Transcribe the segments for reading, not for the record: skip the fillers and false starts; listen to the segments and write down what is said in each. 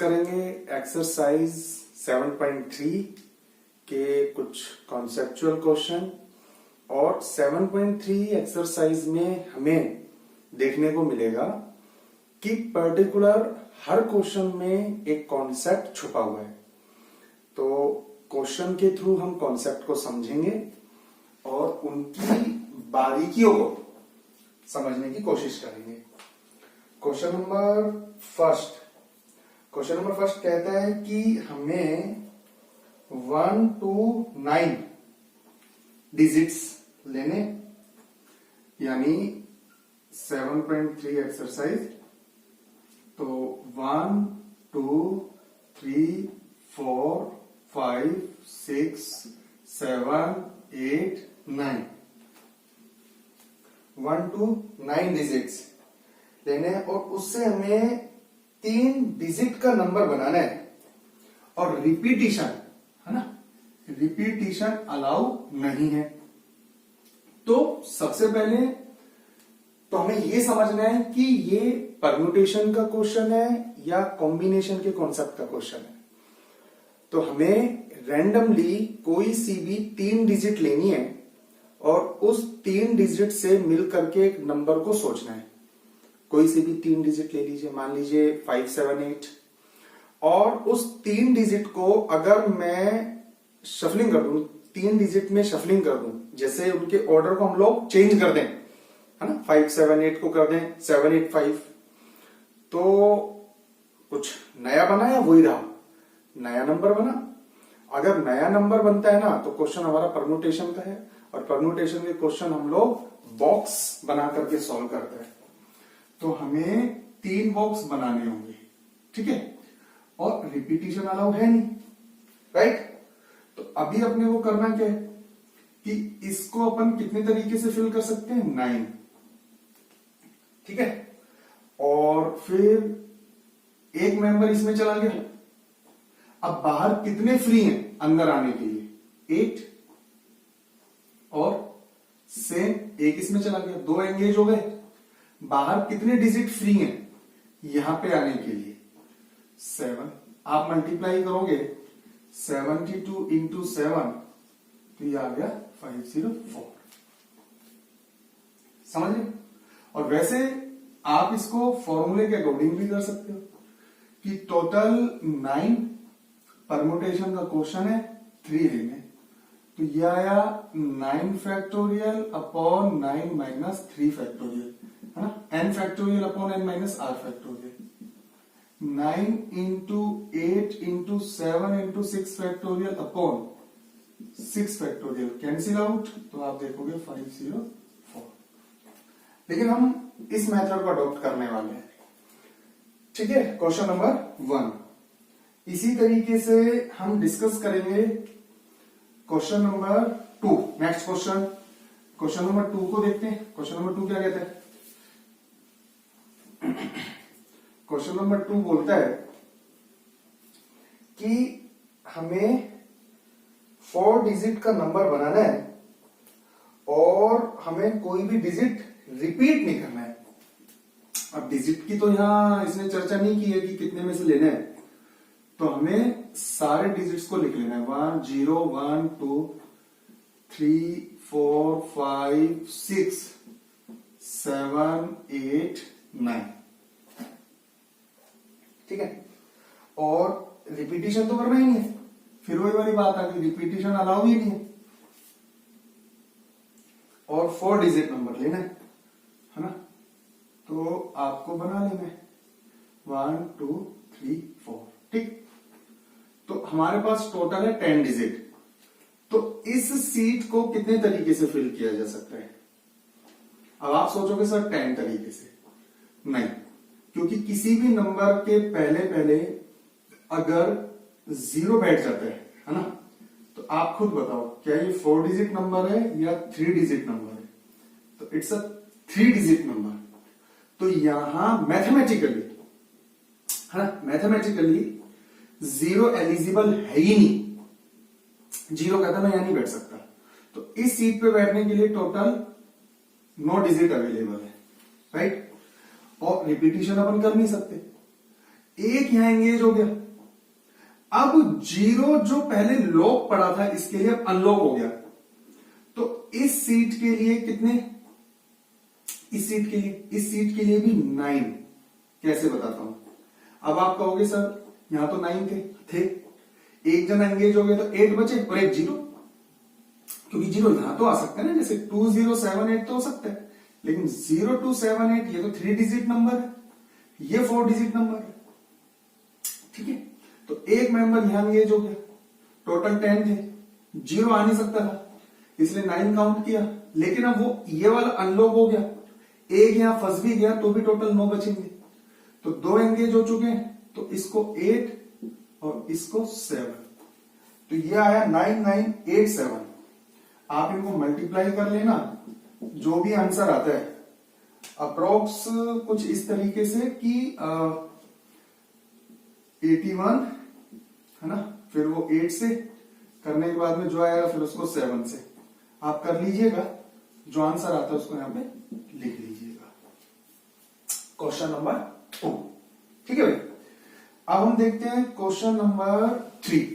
करेंगे एक्सरसाइज 7.3 के कुछ कॉन्सेप्चुअल क्वेश्चन। और 7.3 एक्सरसाइज में हमें देखने को मिलेगा कि पर्टिकुलर हर क्वेश्चन में एक कॉन्सेप्ट छुपा हुआ है। तो क्वेश्चन के थ्रू हम कॉन्सेप्ट को समझेंगे और उनकी बारीकियों को समझने की कोशिश करेंगे। क्वेश्चन नंबर फर्स्ट कहता है कि हमें 1 to 9 डिजिट्स लेने, यानी 7.3 एक्सरसाइज। तो 1 2 3 4 5 6 7 8 9 1 to 9 डिजिट्स लेने हैं और उससे हमें 3 डिजिट का नंबर बनाना है। और रिपीटिशन है ना, रिपीटिशन अलाउ नहीं है। तो सबसे पहले तो हमें यह समझना है कि ये परम्यूटेशन का क्वेश्चन है या कॉम्बिनेशन के कॉन्सेप्ट का क्वेश्चन है। तो हमें रैंडमली कोई सी भी 3 डिजिट लेनी है और उस 3 डिजिट से मिल करके एक नंबर को सोचना है। कोई सी भी 3 डिजिट ले लीजिए, मान लीजिए 5 7 8, और उस 3 डिजिट को अगर मैं शफलिंग कर दूं, 3 डिजिट में शफलिंग कर दूं, जैसे उनके ऑर्डर को हम लोग चेंज कर दें, है ना, 5 7 8 को कर दें 7 8 5, तो कुछ नया बना या वही रहा, नया नंबर बना। अगर नया नंबर बनता है ना तो क्वेश्चन हमारा परम्यूटेशन का है, और परम्यूटेशन के क्वेश्चन हम लोग बॉक्स बना करके सॉल्व करते हैं। तो हमें 3 बॉक्स बनाने होंगे, ठीक है, और रिपीटिशन अलाउ है नहीं, राइट। तो अभी अपने को करना क्या है कि इसको अपन कितने तरीके से फिल कर सकते हैं, 9, ठीक है। और फिर एक मेंबर इसमें चला गया। अब बाहर कितने फ्री हैं अंदर आने के लिए, 8, और सेम एक इसमें चला गया, 2 एंगेज हो गए। बाहर कितने डिजिट फ्री हैं यहां पे आने के लिए, 7। आप मल्टीप्लाई करोगे 72 इंटू 7, तो ये आ गया 504। समझ गए। और वैसे आप इसको फॉर्मूले के अकॉर्डिंग भी कर सकते हो कि टोटल 9 परम्यूटेशन का क्वेश्चन है, 3 लेने, तो ये आया 9 फैक्टोरियल अपॉन 9 माइनस 3 फैक्टोरियल, है ना, n factorial upon n minus r factorial. 9 into 8 into 7 into 6 factorial upon 6 factorial, cancel out, तो आप देखोगे 504। लेकिन हम इस मेथड को अडॉप्ट करने वाले हैं, ठीक है। क्वेश्चन नंबर 1 इसी तरीके से हम डिस्कस करेंगे question number 2। Next question number 2 को देखते हैं। क्वेश्चन नंबर 2 क्या कहता है? क्वेश्चन नंबर 2 बोलता है कि हमें 4 डिजिट का नंबर बनाना है और हमें कोई भी डिजिट रिपीट नहीं करना है। अब डिजिट की तो यहां इसने चर्चा नहीं की है कि कितने में से लेना है, तो हमें सारे डिजिट्स को लिख लेना है। 1 0 1 2 3 4 5 6 7 8 9, ठीक है। और रिपीटिशन तो करना ही नहीं है, फिर वही वाली बात आ गई, रिपीटिशन अलाउ ही नहीं है। और 4 डिजिट नंबर लेना है ना, तो आपको बना लेना है 1 2 3 4, ठीक। तो हमारे पास टोटल है 10 डिजिट। तो इस सीट को कितने तरीके से फिल किया जा सकता है? अब आप सोचोगे सर 10 तरीके से, नहीं, क्योंकि किसी भी नंबर के पहले अगर 0 बैठ जाता है ना, तो आप खुद बताओ क्या ये 4 डिजिट नंबर है या 3 डिजिट नंबर है? तो इट्स अ 3 डिजिट नंबर। तो यहां मैथमेटिकली, है ना, मैथमेटिकली 0 एलिजिबल है ही नहीं, 0 कहता मैं यहां नहीं बैठ सकता। तो इस सीट पे बैठने के लिए टोटल 9 डिजिट अवेलेबल है, राइट। और रिपीटिशन अपन कर नहीं सकते। एक यहां एंगेज हो गया। अब 0 जो पहले लॉक पड़ा था इसके लिए अब अनलॉक हो गया। तो इस सीट के लिए कितने, इस सीट के लिए भी 9। कैसे बताता हूं? अब आप कहोगे सर यहां तो 9 थे, एक जन एंगेज हो गया तो 8 बचे और एक 0, क्योंकि 0 यहां तो आ सकता है ना, जैसे 2078 तो हो सकता है, लेकिन 0278 ये तो 3 डिजिट नंबर है, ये 4 डिजिट नंबर है। ठीक है, तो एक मेंबर यहां एंगेज हो गया, टोटल 10 थे, 0 आ नहीं सकता था, इसलिए 9 काउंट किया। लेकिन अब वो ये वाला अनलॉक हो गया, एक यहां फंस भी गया तो भी टोटल 9 बचेंगे। तो 2 एंगेज हो चुके हैं, तो इसको 8 और इसको 7, तो ये आया 9987। आप इनको मल्टीप्लाई कर लेना, जो भी आंसर आता है अप्रोक्स कुछ इस तरीके से कि 81 है ना, फिर वो 8 से करने के बाद में जो आएगा फिर उसको 7 से आप कर लीजिएगा, जो आंसर आता है उसको यहां पे लिख लीजिएगा। Question number 2। ठीक है भाई, अब हम देखते हैं क्वेश्चन नंबर 3।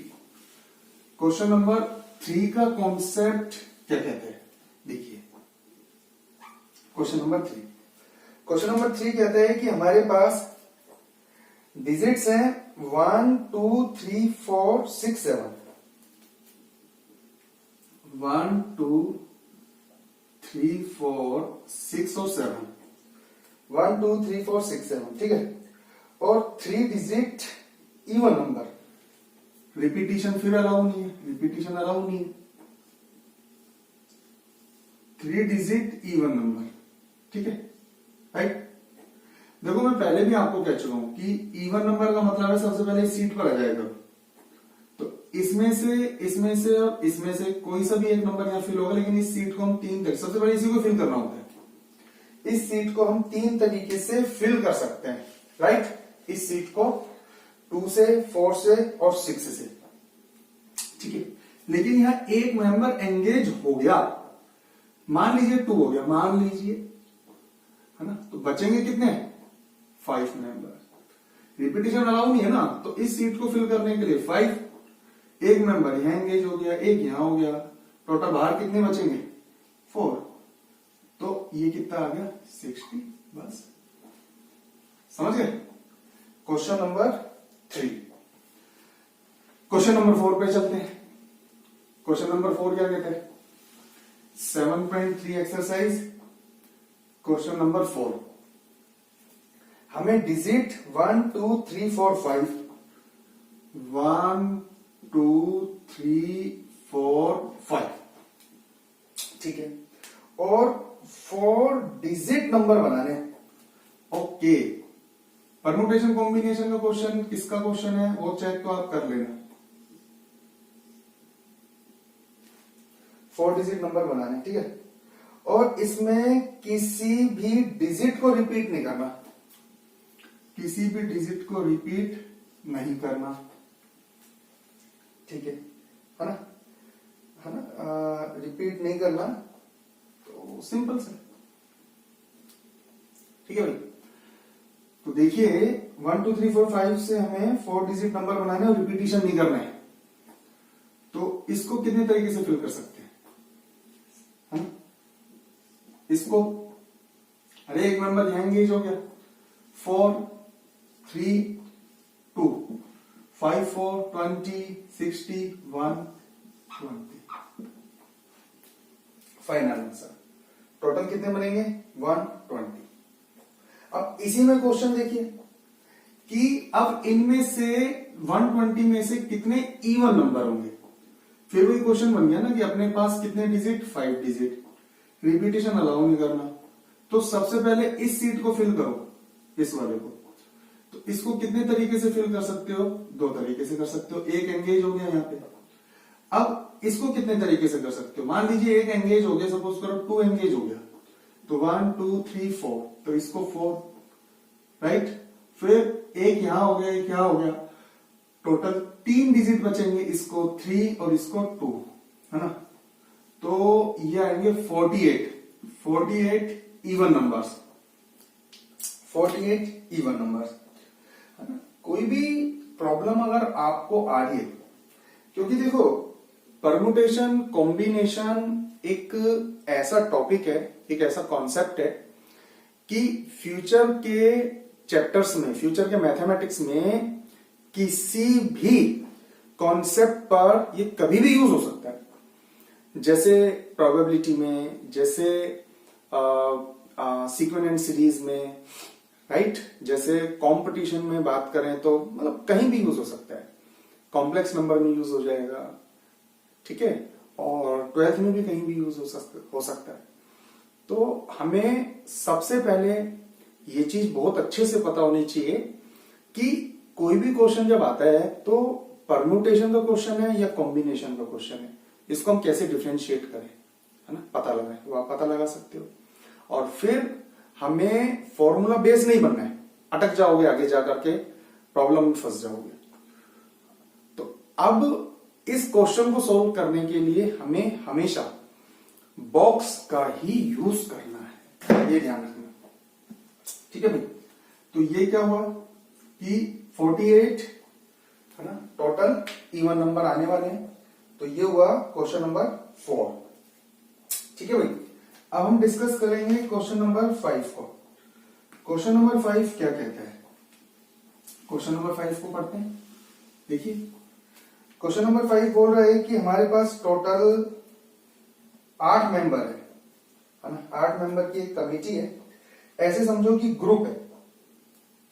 क्वेश्चन नंबर 3 का कॉन्सेप्ट क्या कहते हैं, देखिए। क्वेश्चन नंबर 3 कहता है कि हमारे पास डिजिट्स हैं 1 2 3 4 6 7। 1 2 3 4 6 और 7, 1 2 3 4 6 7। ठीक है, और 3 डिजिट इवन नंबर, रिपीटिशन फिर अलाउ नहीं है, रिपीटिशन अलाउ नहीं है, 3 डिजिट इवन नंबर। ठीक है राइट। देखो मैं पहले भी आपको कह चुका हूं कि इवन नंबर का मतलब है सबसे पहले सीट पर आ जाएगा, तो इसमें से और इसमें से कोई सा भी एक नंबर यहां फिल होगा, लेकिन इस सीट को हम 3 तक, सबसे पहले इसी को फिल करना होता है। इस सीट को हम 3 तरीके से फिल कर सकते हैं, राइट। इस सीट को 2 से, 4 से और 6 से। ठीक है, लेकिन यहां एक मेंबर एंगेज हो गया, मान लीजिए 2 हो गया, मान लीजिए, है ना, तो बचेंगे कितने, 5 मेंबर। रिपीटिशन अलाउ नहीं है ना, तो इस सीट को फिल करने के लिए 5, एक मेंबर यहां एंगेज हो गया, एक यहां हो गया, टोटल बाहर कितने बचेंगे, 4। तो ये कितना आ गया, 60। बस समझ गए। Question number 3। क्वेश्चन नंबर 4 पे चलते हैं। क्वेश्चन नंबर 4 क्या कहते हैं, 7.3 एक्सरसाइज। क्वेश्चन नंबर 4, हमें डिजिट 1 2 3 4 5, 1 2 3 4 5, ठीक है, और 4 डिजिट नंबर बनाने। ओके, परमुटेशन कॉम्बिनेशन का क्वेश्चन किसका क्वेश्चन है वो चेक तो आप कर लेना। 4 डिजिट नंबर बनाने, ठीक है, और इसमें किसी भी डिजिट को रिपीट नहीं करना, किसी भी डिजिट को रिपीट नहीं करना, ठीक है ना, रिपीट नहीं करना, तो सिंपल से, ठीक है भाई। तो देखिए 1 2 3 4 5 से हमें 4 डिजिट नंबर बनाने और रिपीटिशन नहीं करना है, तो इसको कितने तरीके से फिल कर सकते हैं, है ना? इसको, अरे एक नंबर यहां एंगेज हो गया, 4 3 2 5 4 20 60 1 20, फाइनल आंसर। टोटल कितने बनेंगे, 120। अब इसी में क्वेश्चन देखिए कि अब इनमें से 120 में से कितने इवन नंबर होंगे। फिर वही क्वेश्चन बन गया ना कि अपने पास कितने डिजिट, 5 डिजिट, रिपीटिशन अलाउ नहीं करना। तो सबसे पहले इस सीट को फिल करो, इस वाले को। तो इसको कितने तरीके से फिल कर सकते हो, 2 तरीके से कर सकते हो। एक एंगेज हो गया यहां पे, अब इसको कितने तरीके से कर सकते हो, मान लीजिए एक एंगेज हो गया, सपोज करो 2 एंगेज हो गया, तो 1 2 3 4, तो इसको 4, राइट। फिर एक यहां हो गया, एक यहां हो गया, टोटल 3 डिजिट बचेंगे, इसको 3 और इसको 2, है ना। तो ये आएंगे 48 इवन नंबर्स, 48 इवन नंबर्स, है ना। कोई भी प्रॉब्लम अगर आपको आ रही है, क्योंकि देखो परमुटेशन कॉम्बिनेशन एक ऐसा टॉपिक है, एक ऐसा कॉन्सेप्ट है कि फ्यूचर के चैप्टर्स में, फ्यूचर के मैथमेटिक्स में किसी भी कॉन्सेप्ट पर ये कभी भी यूज हो सकता है। जैसे प्रोबेबिलिटी में, जैसे सीक्वेंस एंड सीरीज में, राइट, जैसे कंपटीशन में बात करें तो मतलब कहीं भी यूज हो सकता है। कॉम्प्लेक्स नंबर में यूज हो जाएगा, ठीक है, और 12th में भी कहीं भी यूज हो सकता है। तो हमें सबसे पहले ये चीज बहुत अच्छे से पता होनी चाहिए कि कोई भी क्वेश्चन जब आता है तो परम्यूटेशन का क्वेश्चन है या कॉम्बिनेशन का क्वेश्चन है, इसको हम कैसे डिफरेंशिएट करें, है ना, पता लगाएं, वो आप पता लगा सकते हो। और फिर हमें फॉर्मूला बेस नहीं बनना है, अटक जाओगे, आगे जाकर के प्रॉब्लम में फंस जाओगे। तो अब इस क्वेश्चन को सॉल्व करने के लिए हमें हमेशा बॉक्स का ही यूज करना है, ये ध्यान रखना, ठीक है भाई। तो ये क्या हुआ कि 48 है ना, टोटल इवन नंबर आने वाले हैं। तो ये हुआ क्वेश्चन नंबर 4, ठीक है भाई। अब हम डिस्कस करेंगे क्वेश्चन नंबर 5 को। क्वेश्चन नंबर 5 क्या कहता है, क्वेश्चन नंबर 5 को पढ़ते हैं। देखिए क्वेश्चन नंबर 5 बोल रहा है कि हमारे पास टोटल 8 मेंबर है ना, 8 मेंबर की एक कमेटी है, ऐसे समझो कि ग्रुप है,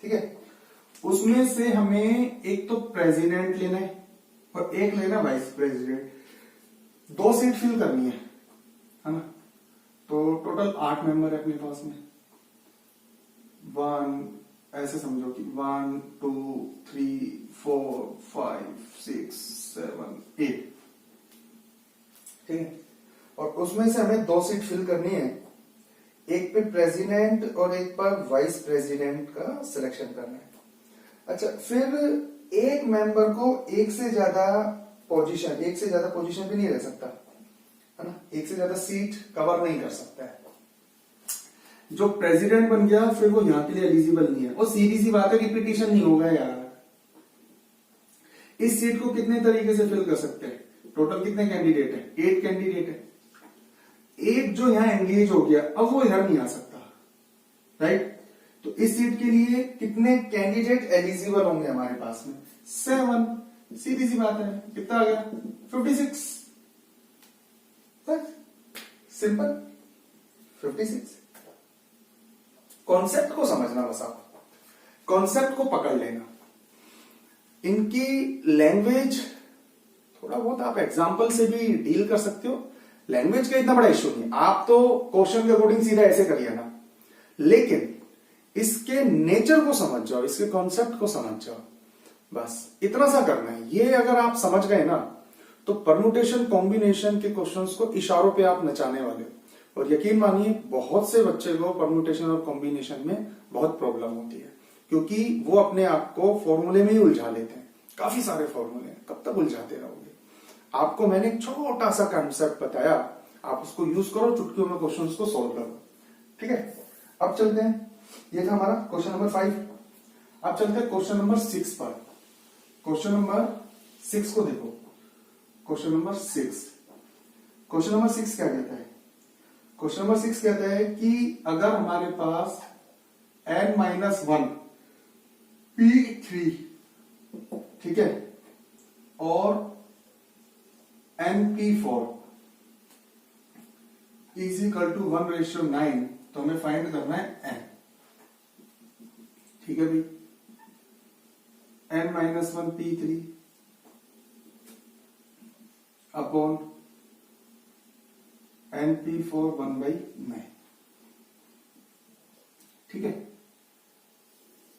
ठीक है। उसमें से हमें एक तो प्रेसिडेंट लेना है और एक लेना वाइस प्रेसिडेंट, 2 सीट फिल करनी है ना। तो टोटल 8 मेंबर है अपने पास में, 1 ऐसे समझो कि 1 2 3 4 5 6 7 8, ठीक है। और उसमें से हमें 2 सीट फिल करनी है, एक पे प्रेसिडेंट और एक पर वाइस प्रेसिडेंट का सिलेक्शन करना है। अच्छा, फिर एक मेंबर को एक से ज्यादा पोजीशन पे नहीं रह सकता, है ना, एक से ज्यादा सीट कवर नहीं कर सकता है। जो प्रेसिडेंट बन गया फिर वो यहां के लिए एलिजिबल नहीं है, और सीधी सी बात है रिपीटिशन नहीं होगा यार। इस सीट को कितने तरीके से फिल कर सकते हैं, टोटल कितने कैंडिडेट है, 8 कैंडिडेट है। एक जो यहां एंगेज हो गया अब वो इधर नहीं आ सकता, राइट। तो इस सीट के लिए कितने कैंडिडेट एलिजिबल होंगे हमारे पास में, 7, सीधी सी बात है, कितना आ गया 56, सिंपल 56। कॉन्सेप्ट को समझना, बस आप कॉन्सेप्ट को पकड़ लेना। इनकी लैंग्वेज थोड़ा बहुत आप एग्जाम्पल से भी डील कर सकते हो, लैंग्वेज का इतना बड़ा इश्यू नहीं, आप तो क्वेश्चन के अकॉर्डिंग सीधा ऐसे करिए ना, लेकिन इसके नेचर को समझ जाओ, इसके कॉन्सेप्ट को समझ जाओ, बस इतना सा करना है। ये अगर आप समझ गए ना तो परम्यूटेशन कॉम्बिनेशन के क्वेश्चंस को इशारों पे आप नचाने वाले। और यकीन मानिए बहुत से बच्चे को परम्यूटेशन और कॉम्बिनेशन में बहुत प्रॉब्लम होती है, क्योंकि वो अपने आप को फॉर्मूले में ही उलझा लेते हैं, काफी सारे फॉर्मूले, कब तक उलझाते रहोगे। आपको मैंने एक छोटा सा कॉन्सेप्ट बताया, आप उसको यूज करो, चुटकियों में क्वेश्चंस को सोल्व करो, ठीक है। अब चलते हैं, ये था हमारा क्वेश्चन नंबर 5। अब चलते हैं क्वेश्चन नंबर 6 पर। क्वेश्चन नंबर 6 को देखो, क्वेश्चन नंबर 6, क्वेश्चन नंबर 6 क्या कहता है, क्वेश्चन नंबर 6 कहता है कि अगर हमारे पास n-1 P3, ठीक है, और nP4 इज इक्वल टू 1:9, तो हमें फाइंड करना है n, ठीक है भाई। n-1 P3 अपॉन nP4 1/9, ठीक है।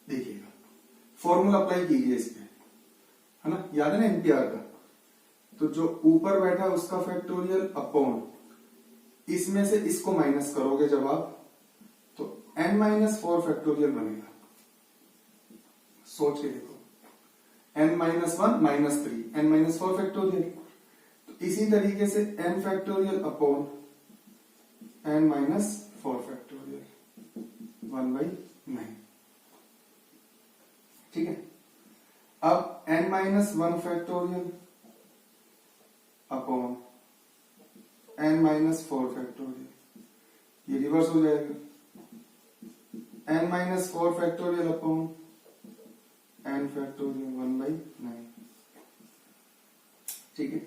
देखिएगा फॉर्मूला अप्लाई कीजिए इस पे, है ना, याद है ना एनपीआर का। तो जो ऊपर बैठा है उसका फैक्टोरियल अपॉन, इसमें से इसको माइनस करोगे जब आप, तो n-4 फैक्टोरियल बनेगा। सोच के देखो, n-1 -3, n-4 फैक्टोरियल। तो इसी तरीके से n factorial upon n-4 factorial 1/9, ठीक है। अब n-1 factorial upon n-4 factorial, ये रिवर्स हो जाएगा, n-4 factorial upon n factorial 1/9। ठीक है,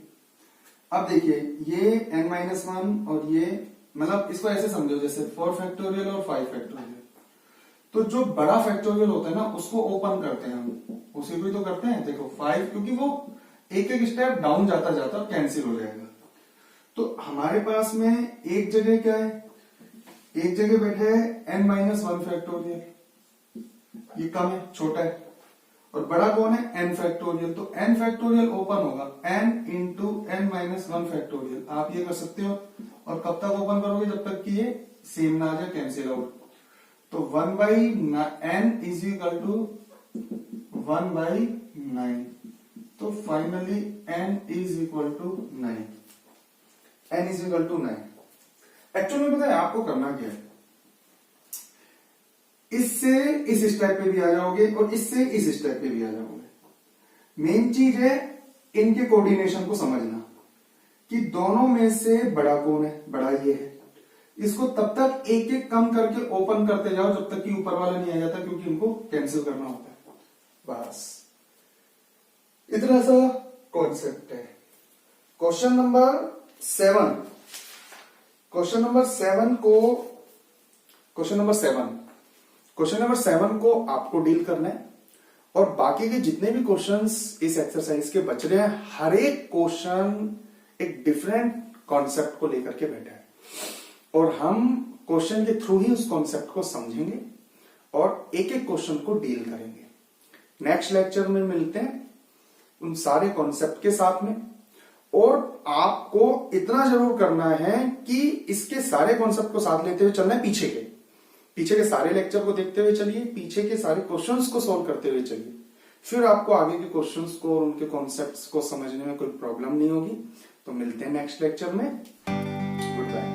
अब देखिए ये n-1 और ये, मतलब इसको ऐसे समझो जैसे 4 फैक्टोरियल और 5 फैक्टोरियल। तो जो बड़ा फैक्टोरियल होता है ना उसको ओपन करते हैं हम, उसी को ही तो करते हैं। देखो 5, क्योंकि वो एक एक स्टेप डाउन जाता जाता कैंसिल हो जाएगा। तो हमारे पास में एक जगह क्या है, एक जगह बैठे है n-1 फैक्टोरियल, ये कम है, छोटा है, और बड़ा कौन है n फैक्टोरियल। तो n फैक्टोरियल ओपन होगा n इंटू n-1 फैक्टोरियल, आप ये कर सकते हो। और कब तक ओपन करोगे, जब तक कि ये सेम ना आ जाए, कैंसिल आउट। तो 1/n इज इक्वल टू 1/9। तो finally n is equal to 9, n is equal to 9। Actually में पता है आपको करना क्या है, इससे इस स्टेप पे भी आ जाओगे और इससे इस स्टेप पे भी आ जाओगे। मेन चीज है इनके कोऑर्डिनेशन को समझना कि दोनों में से बड़ा कौन है, बड़ा ये है। इसको तब तक एक एक कम करके ओपन करते जाओ जब तक कि ऊपर वाला नहीं आ जाता, क्योंकि इनको कैंसिल करना होता है। बस इतना सा कॉन्सेप्ट है। क्वेश्चन नंबर 7, क्वेश्चन नंबर 7 को आपको डील करना है। और बाकी के जितने भी क्वेश्चंस इस एक्सरसाइज के बच रहे हैं, हर एक क्वेश्चन एक डिफरेंट कॉन्सेप्ट को लेकर के बैठा है, और हम क्वेश्चन के थ्रू ही उस कॉन्सेप्ट को समझेंगे और एक एक क्वेश्चन को डील करेंगे। नेक्स्ट लेक्चर में मिलते हैं उन सारे कॉन्सेप्ट के साथ में। और आपको इतना जरूर करना है कि इसके सारे कॉन्सेप्ट को साथ लेते हुए चलना है, पीछे के सारे लेक्चर को देखते हुए चलिए, पीछे के सारे क्वेश्चंस को सॉल्व करते हुए चलिए। फिर आपको आगे के क्वेश्चंस को और उनके कॉन्सेप्ट्स को समझने में कोई प्रॉब्लम नहीं होगी। तो मिलते हैं नेक्स्ट लेक्चर में। Good bye.